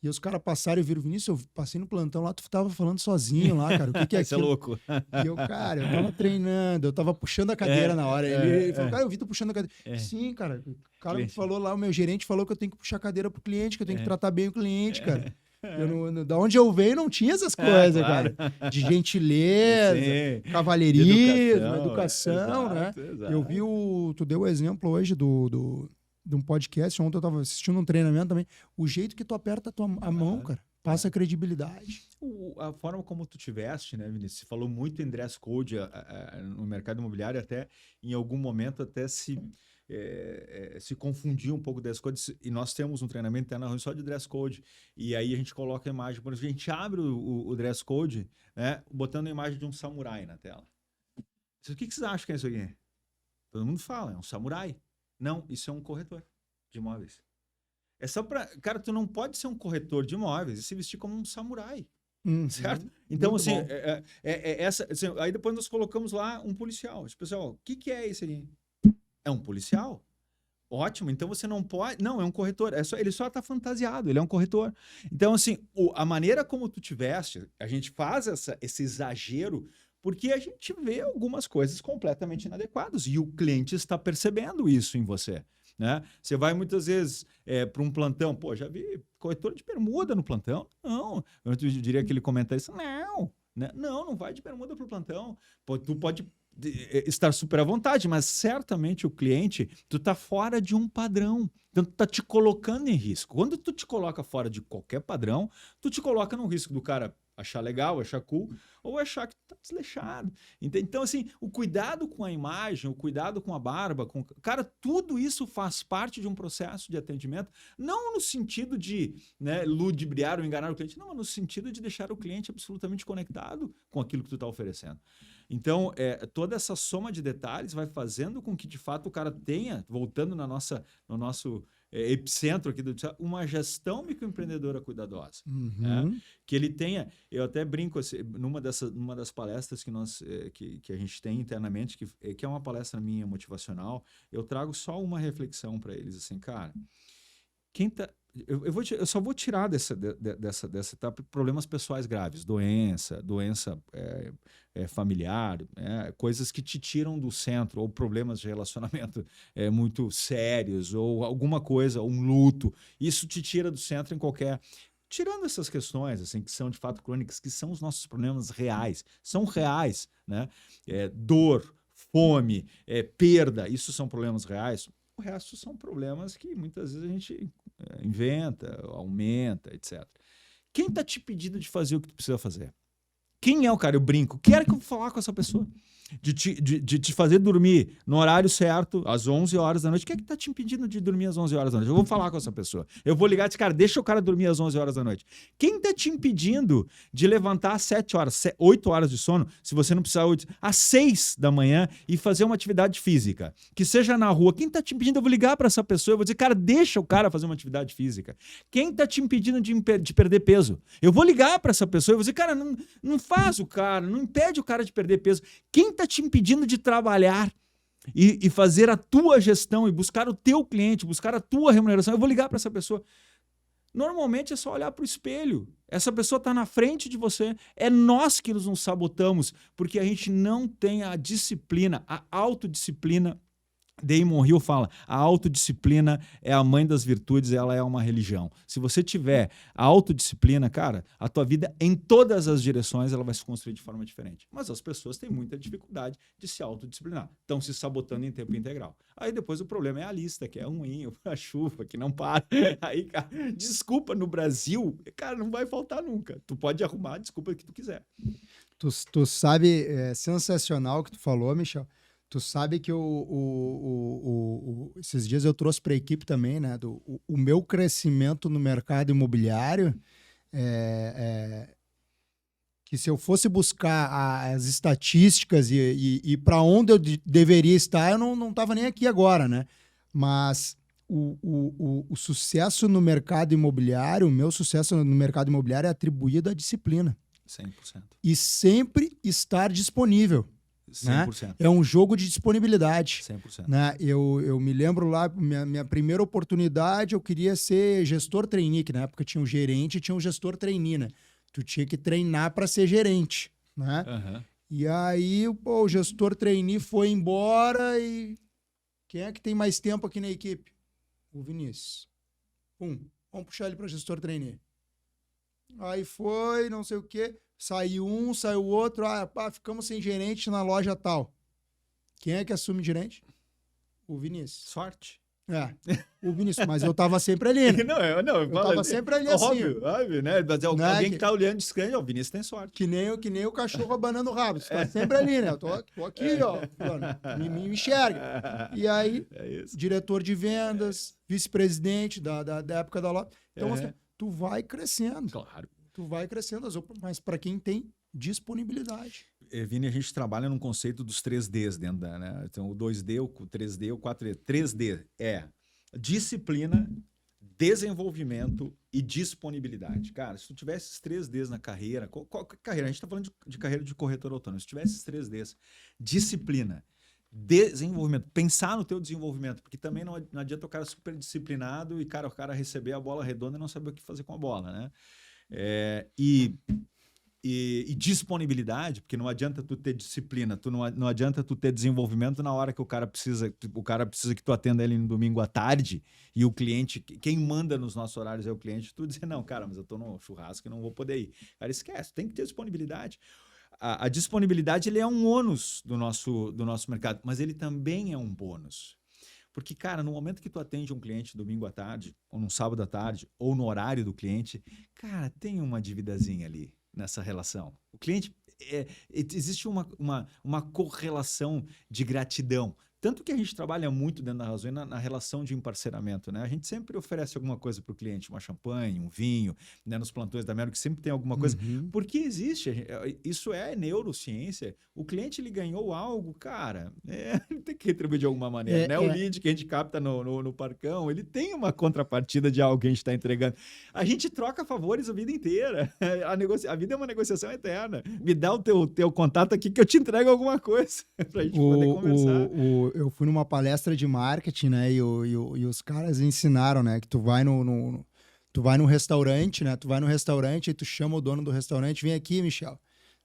E os caras passaram e viram, Vinícius, eu passei no plantão lá, tu tava falando sozinho lá, cara, o que é aquilo? Isso é louco. E eu, cara, eu tava treinando, eu tava puxando a cadeira na hora. Ele falou, cara, eu vi tu puxando a cadeira. Sim, cara, o cara me falou lá, o meu gerente falou que eu tenho que puxar a cadeira pro cliente, que eu tenho que tratar bem o cliente, cara. Da onde eu venho não tinha essas coisas, claro. cara. De gentileza, cavalheirismo, educação, né? Exato. Eu vi tu deu o exemplo hoje de um podcast, ontem eu tava assistindo um treinamento também. O jeito que tu aperta a mão, cara, passa credibilidade. A forma como tu tiveste, né, Vinícius? Você falou muito em dress code no mercado imobiliário, até em algum momento até se confundir um pouco dress code, e nós temos um treinamento interno só de dress code, e aí a gente coloca a imagem, por exemplo, a gente abre o dress code, né, botando a imagem de um samurai na tela. O que vocês acham que é isso aqui? Todo mundo fala, é um samurai. Não, isso é um corretor de imóveis. É só para... Cara, tu não pode ser um corretor de imóveis e se vestir como um samurai. Certo? Então, assim, aí depois nós colocamos lá um policial. Pessoal, o que é isso aí? É um policial? Ótimo, então você não pode... Não, é um corretor. Ele só está fantasiado, ele é um corretor. Então, assim, a maneira como tu te veste, a gente faz esse exagero porque a gente vê algumas coisas completamente inadequadas e o cliente está percebendo isso em você. Né? Você vai muitas vezes para um plantão, pô, já vi corretor de bermuda no plantão. Não, eu diria que ele comenta isso. Não, né? Não vai de bermuda para o plantão. Pô, tu pode estar super à vontade, mas certamente o cliente, tu tá fora de um padrão. Então, tu tá te colocando em risco. Quando tu te coloca fora de qualquer padrão, tu te coloca no risco do cara achar legal, achar cool, ou achar que tu tá desleixado. Então, assim, o cuidado com a imagem, o cuidado com a barba, cara, tudo isso faz parte de um processo de atendimento, não no sentido de, né, ludibriar ou enganar o cliente, não, mas no sentido de deixar o cliente absolutamente conectado com aquilo que tu tá oferecendo. Então, toda essa soma de detalhes vai fazendo com que, de fato, o cara tenha, voltando no nosso epicentro aqui uma gestão microempreendedora cuidadosa. Né? Que ele tenha, eu até brinco assim, numa das palestras que a gente tem internamente, que é uma palestra minha motivacional, eu trago só uma reflexão para eles, assim, cara, eu só vou tirar dessa etapa problemas pessoais graves, doença familiar, coisas que te tiram do centro, ou problemas de relacionamento muito sérios, ou alguma coisa, um luto. Isso te tira do centro em qualquer... Tirando essas questões, assim, que são de fato crônicas, que são os nossos problemas reais, são reais, né? Dor, fome, perda, isso são problemas reais. O resto são problemas que muitas vezes a gente inventa, aumenta, etc. Quem está te pedindo de fazer o que tu precisa fazer? Quem é o cara? Eu brinco. Quero que eu vou falar com essa pessoa. De te fazer dormir no horário certo, às 11 horas da noite. Quem é que tá te impedindo de dormir às 11 horas da noite? Eu vou falar com essa pessoa. Eu vou ligar e dizer, cara, deixa o cara dormir às 11 horas da noite. Quem tá te impedindo de levantar às 7 horas, 8 horas de sono, se você não precisar, às 6 da manhã e fazer uma atividade física? Que seja na rua. Quem tá te impedindo? Eu vou ligar para essa pessoa, eu vou dizer, cara, deixa o cara fazer uma atividade física. Quem tá te impedindo de perder peso? Eu vou ligar para essa pessoa, eu vou dizer, cara, não faz o cara, não impede o cara de perder peso. Quem tá te impedindo de trabalhar e fazer a tua gestão e buscar o teu cliente, buscar a tua remuneração? Eu vou ligar para essa pessoa. Normalmente é só olhar para o espelho. Essa pessoa está na frente de você. É nós que nos sabotamos, porque a gente não tem a disciplina, a autodisciplina. Damon Hill fala, a autodisciplina é a mãe das virtudes, ela é uma religião. Se você tiver a autodisciplina, cara, a tua vida em todas as direções ela vai se construir de forma diferente. Mas as pessoas têm muita dificuldade de se autodisciplinar. Estão se sabotando em tempo integral. Aí depois o problema é a lista, que é ruim, a chuva, que não para. Aí, cara, desculpa, no Brasil, cara, não vai faltar nunca. Tu pode arrumar a desculpa que tu quiser. Tu sabe, é sensacional o que tu falou, Michel. Tu sabe que esses dias eu trouxe para a equipe também, né? O meu crescimento no mercado imobiliário que se eu fosse buscar as estatísticas e para onde eu deveria estar, eu não estava nem aqui agora, né? Mas o sucesso no mercado imobiliário, o meu sucesso no mercado imobiliário é atribuído à disciplina. 100%. E sempre estar disponível. 100%. Né? É um jogo de disponibilidade. 100%. Né? Eu me lembro lá, minha primeira oportunidade, eu queria ser gestor trainee, que na época tinha um gerente e tinha um gestor trainee, né? Tu tinha que treinar para ser gerente, né? Uhum. E aí, o gestor trainee foi embora e quem é que tem mais tempo aqui na equipe? O Vinícius. Vamos puxar ele para gestor trainee. Aí foi, não sei o quê. Saiu um, saiu o outro. Ficamos sem gerente na loja tal. Quem é que assume gerente? O Vinícius. Sorte. O Vinícius. Mas eu tava sempre ali, né? Eu tava sempre ali assim. Óbvio, né? Mas alguém que tá olhando descrente, o Vinícius tem sorte. Que nem o cachorro abanando o rabo. Você tá sempre ali, né? Eu tô aqui, ó. Me enxerga. E aí, diretor de vendas, vice-presidente da época da loja. Então, assim, tu vai crescendo. Claro. Tu vai crescendo, mas para quem tem disponibilidade. Vini, a gente trabalha num conceito dos 3Ds dentro da, né? Então, o 2D, o 3D, o 4D. 3D é disciplina, desenvolvimento e disponibilidade. Cara, se tu tivesse esses 3Ds na carreira, qual carreira? A gente está falando de carreira de corretor autônomo. Se tu tivesse esses 3Ds, disciplina, desenvolvimento, pensar no teu desenvolvimento, porque também não adianta o cara super disciplinado e, cara, o cara receber a bola redonda e não saber o que fazer com a bola, né? E disponibilidade, porque não adianta tu ter disciplina, não adianta tu ter desenvolvimento na hora que o cara precisa que tu atenda ele no domingo à tarde e o cliente, quem manda nos nossos horários é o cliente, tu dizer, não, cara, mas eu tô no churrasco e não vou poder ir. Cara, esquece, tem que ter disponibilidade. A disponibilidade ele é um ônus do nosso mercado, mas ele também é um bônus. Porque, cara, no momento que tu atende um cliente domingo à tarde, ou num sábado à tarde, ou no horário do cliente, cara, tem uma dívidazinha ali nessa relação. O cliente, existe uma correlação de gratidão. Tanto que a gente trabalha muito dentro da Razões na relação de emparceramento, né? A gente sempre oferece alguma coisa para o cliente, uma champanhe, um vinho, né? Nos plantões da América sempre tem alguma coisa. Porque existe, isso é neurociência. O cliente, ele ganhou algo, cara, ele tem que retribuir de alguma maneira, né? O lead que a gente capta no Parcão, ele tem uma contrapartida de algo que a gente está entregando. A gente troca favores a vida inteira. A vida é uma negociação eterna. Me dá o teu contato aqui que eu te entrego alguma coisa para a gente poder conversar. Eu fui numa palestra de marketing, né? E os caras ensinaram, né? Que tu vai num restaurante, né? Tu vai no restaurante e tu chama o dono do restaurante, vem aqui, Michel.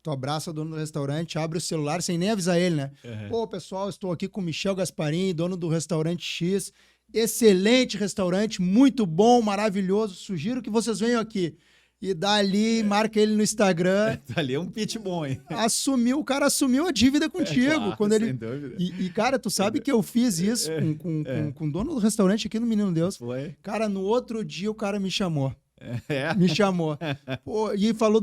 Tu abraça o dono do restaurante, abre o celular sem nem avisar ele, né? Uhum. Pô, pessoal, estou aqui com o Michel Gasparim, dono do restaurante X. Excelente restaurante, muito bom, maravilhoso. Sugiro que vocês venham aqui. E dali, marca ele no Instagram. Ali é um pitch bom, hein? O cara assumiu a dívida contigo. Claro, quando ele... sem dúvida. E, cara, tu sabe que eu fiz isso com o dono do restaurante aqui no Menino Deus. Foi? Cara, no outro dia o cara me chamou. Me chamou. Pô, e falou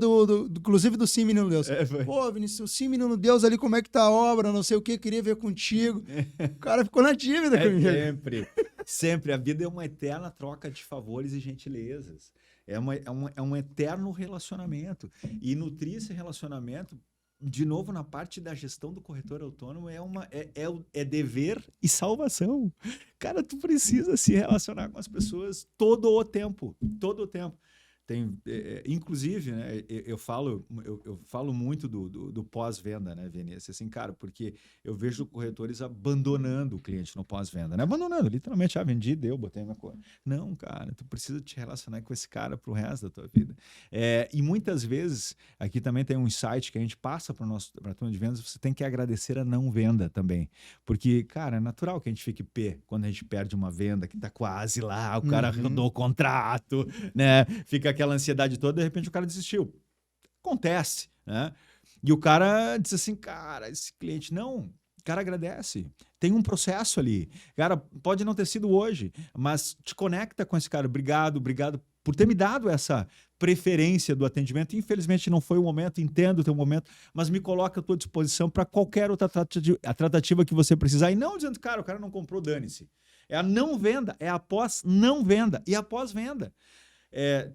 inclusive do Sim Menino Deus. Pô, Vinícius, o Sim Menino Deus ali, como é que tá a obra, não sei o que, queria ver contigo. O cara ficou na dívida comigo. Sempre. A vida é uma eterna troca de favores e gentilezas. É um eterno relacionamento. E nutrir esse relacionamento, de novo, na parte da gestão do corretor autônomo, é dever e salvação. Cara, tu precisa se relacionar com as pessoas todo o tempo. Todo o tempo. Inclusive, né, eu falo muito do pós-venda, né, Vinícius? Assim, cara, porque eu vejo corretores abandonando o cliente no pós-venda, né? Abandonando, literalmente, vendi, deu, botei minha coisa. Não, cara, tu precisa te relacionar com esse cara pro resto da tua vida. E muitas vezes, aqui também tem um insight que a gente passa para a turma de vendas, você tem que agradecer a não venda também. Porque, cara, é natural que a gente fique pé quando a gente perde uma venda que tá quase lá, o cara rodou o contrato, né? Fica aquela ansiedade toda, de repente o cara desistiu. Acontece, né? E o cara diz assim, cara, esse cliente não, o cara agradece. Tem um processo ali. Cara, pode não ter sido hoje, mas te conecta com esse cara. Obrigado por ter me dado essa preferência do atendimento. Infelizmente não foi o momento, entendo o teu momento, mas me coloca à tua disposição para qualquer outra tratativa que você precisar. E não dizendo, cara, o cara não comprou, dane-se. É a não venda, é a pós-não venda e a pós-venda.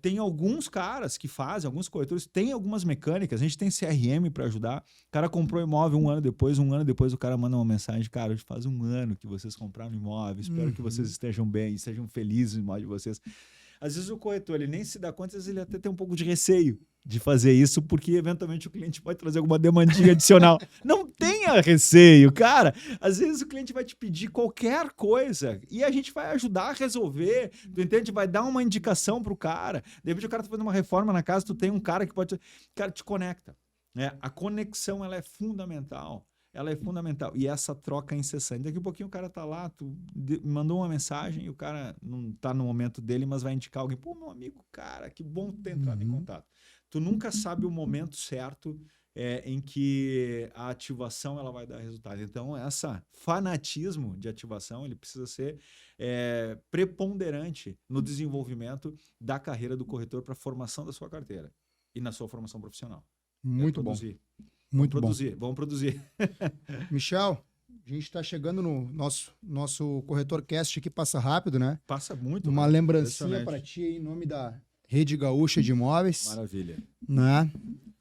Tem alguns caras que fazem, alguns corretores, tem algumas mecânicas, a gente tem CRM para ajudar. O cara comprou imóvel um ano depois o cara manda uma mensagem, cara, faz um ano que vocês compraram imóvel, espero que vocês estejam bem, estejam felizes no imóvel de vocês. Às vezes o corretor ele nem se dá conta, às vezes ele até tem um pouco de receio de fazer isso, porque eventualmente o cliente pode trazer alguma demandinha adicional. Não tenha receio, cara. Às vezes o cliente vai te pedir qualquer coisa e a gente vai ajudar a resolver, tu entende? Vai dar uma indicação pro cara. De repente o cara tá fazendo uma reforma na casa, tu tem um cara que pode... Cara, te conecta, né? A conexão, ela é fundamental. Ela é fundamental. E essa troca é incessante. Daqui a pouquinho o cara tá lá, tu mandou uma mensagem e o cara não tá no momento dele, mas vai indicar alguém. Pô, meu amigo, cara, que bom ter entrado em contato. Tu nunca sabe o momento certo em que a ativação ela vai dar resultado. Então, esse fanatismo de ativação ele precisa ser preponderante no desenvolvimento da carreira do corretor para a formação da sua carteira e na sua formação profissional. Muito bom. Muito bom. Vamos produzir. Michel, a gente está chegando no nosso Corretor Cast aqui, passa rápido, né? Passa muito. Uma lembrancinha para ti aí, em nome da Rede Gaúcha de Imóveis. Maravilha. Né?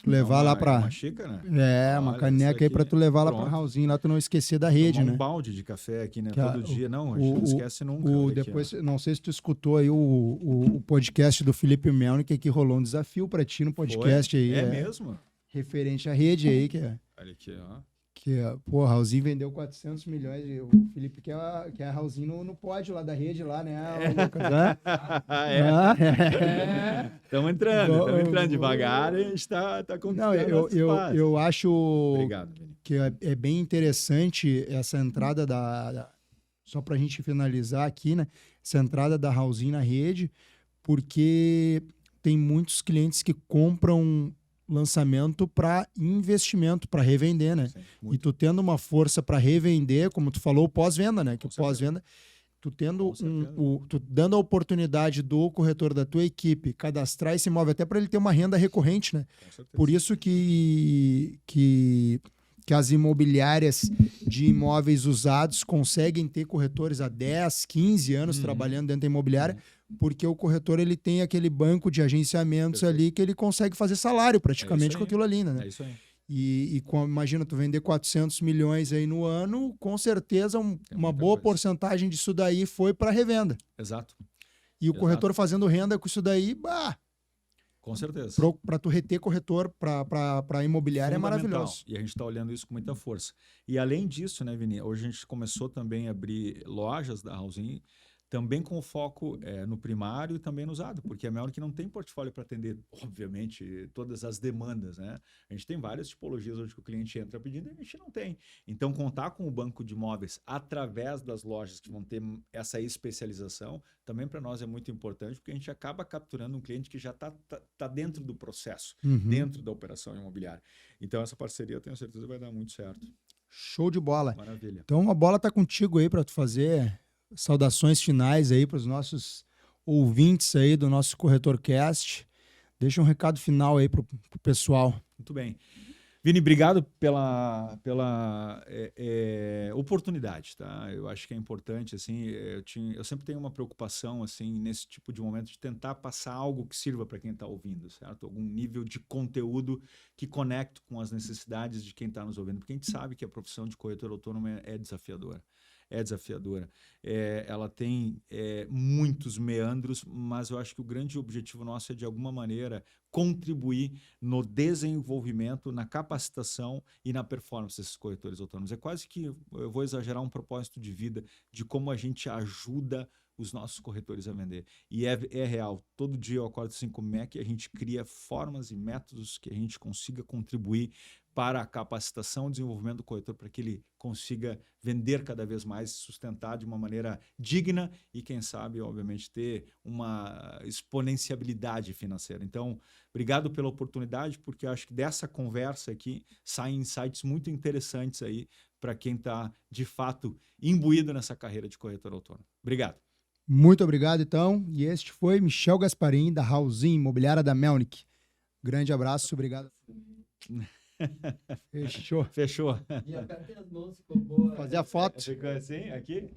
Levar lá para... Uma xícara? Uma caneca aí para tu levar lá para Raulzinho, lá tu não esquecer da rede, né? Um balde de café aqui, né? Todo dia. Não, a gente não esquece nunca. Depois, não sei se tu escutou aí o podcast do Felipe Melnick, que aqui rolou um desafio para ti no podcast aí. É mesmo? Referente à rede aí, Olha aqui, ó. Pô, Raulzinho vendeu 400 milhões. O Felipe quer a Raulzinho no pódio lá da rede, lá, né? Estamos entrando devagar e a gente está conquistando. Não, eu acho Obrigado, que é bem interessante essa entrada só para a gente finalizar aqui, né? Essa entrada da Raulzinho na rede, porque tem muitos clientes que compram lançamento para investimento, para revender, né? Sim, e tu tendo uma força para revender, como tu falou, pós-venda, né? Que pós-venda, tu tendo tu dando a oportunidade do corretor da tua equipe cadastrar esse imóvel até para ele ter uma renda recorrente, né? Por isso que as imobiliárias de imóveis usados conseguem ter corretores há 10, 15 anos trabalhando dentro da imobiliária, porque o corretor ele tem aquele banco de agenciamentos ali que ele consegue fazer salário praticamente com aquilo ali, né? É isso aí. E imagina, tu vender 400 milhões aí no ano, com certeza uma boa porcentagem disso daí foi para revenda. Exato. E o corretor fazendo renda com isso daí, com certeza. Para tu reter corretor para a imobiliária é maravilhoso. E a gente está olhando isso com muita força. E além disso, né, Vini, hoje a gente começou também a abrir lojas da Raulzinho, também com foco no primário e também no usado, porque é melhor que não tem portfólio para atender, obviamente, todas as demandas, né? A gente tem várias tipologias hoje que o cliente entra pedindo e a gente não tem. Então, contar com o banco de imóveis através das lojas que vão ter essa especialização, também para nós é muito importante, porque a gente acaba capturando um cliente que já tá dentro do processo, dentro da operação imobiliária. Então, essa parceria, eu tenho certeza, vai dar muito certo. Show de bola. Maravilha. Então, a bola tá contigo aí para tu fazer... Saudações finais aí para os nossos ouvintes aí do nosso Corretor Cast. Deixa um recado final aí para o pessoal. Muito bem. Vini, obrigado pela oportunidade, tá? Eu acho que é importante, assim, eu sempre tenho uma preocupação, assim, nesse tipo de momento, de tentar passar algo que sirva para quem está ouvindo, certo? Algum nível de conteúdo que conecte com as necessidades de quem está nos ouvindo, porque a gente sabe que a profissão de corretor autônomo é desafiadora. é desafiadora. Ela tem muitos meandros, mas eu acho que o grande objetivo nosso é, de alguma maneira, contribuir no desenvolvimento, na capacitação e na performance desses corretores autônomos. É quase que, eu vou exagerar, um propósito de vida de como a gente ajuda os nossos corretores a vender. E é real. Todo dia eu acordo assim, como é que a gente cria formas e métodos que a gente consiga contribuir para a capacitação e desenvolvimento do corretor, para que ele consiga vender cada vez mais, sustentar de uma maneira digna e, quem sabe, obviamente, ter uma exponenciabilidade financeira. Então, obrigado pela oportunidade, porque eu acho que dessa conversa aqui saem insights muito interessantes aí para quem está, de fato, imbuído nessa carreira de corretor autônomo. Obrigado. Muito obrigado, então. E este foi Michel Gasparim, da Housing Imobiliária da Melnick. Grande abraço, obrigado. Fechou. E apertei as mãos, ficou boa. Fazer a foto. Ficou assim, aqui?